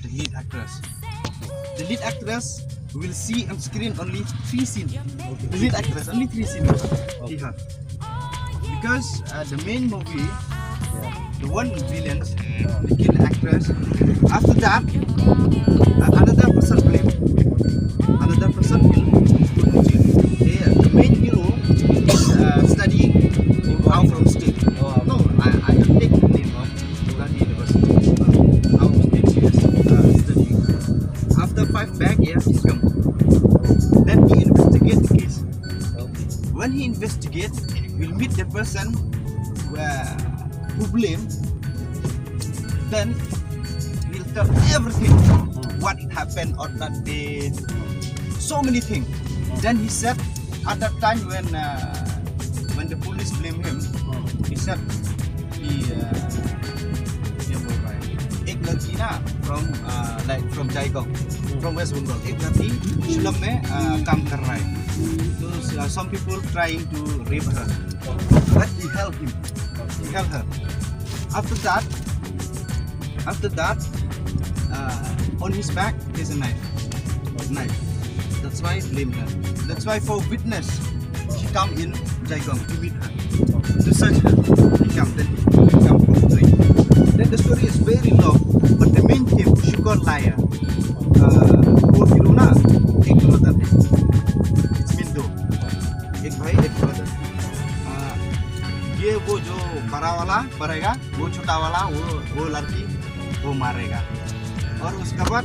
the lead actress. The lead actress will see on screen only 3 scenes. The lead actress only 3 scenes. Here. Because the main movie, the one villain, the kill actress. After that, another person blame. Another person will put in jail. The main hero is studying how from state. No, I take the name of Siddharth University. How from state he is studying. After 5 back years, he come. Then he investigate the case. When he investigates, will meet the person who blame. Then we'll tell everything what it happened on that day. So many things. Then he said at that time when the police blame him, he said एक लड़की ना from Jaigong, from West Bengal, एक लड़की film में काम कर रहा है. So some people trying to rape her, but he helped him. He helped her. After that, on his back is a knife. That's why blame her. That's why for witness, she come in Jaigong to meet her, to search her. He come for drink. Then the story is very long, but the main theme, she got liar. वो hero ना एक brother है. It's mean दो. एक भाई एक brother. ये वो जो बड़ा वाला मरेगा, वो छोटा वाला वो लड़की वो मारेगा. और उसका बाद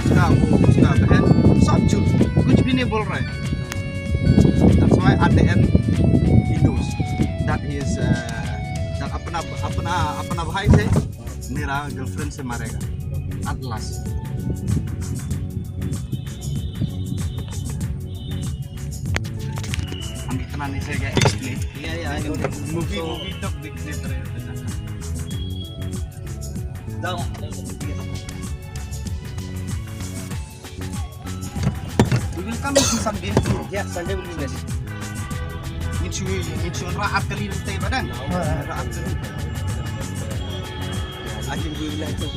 उसका बहन सब चुप, कुछ भी नहीं बोल रहा है. That's why at the end he knows that he is that अपना भाई से मेरा गर्लफ्रेंड से मारेगा. At last. हम इतना नहीं से गया explain. Movie तक दिखने पर है. We will come to Sunday. Yeah, Sunday will be best. Itu raat kali nanti badan. Raat kali. Akhir bulan itu.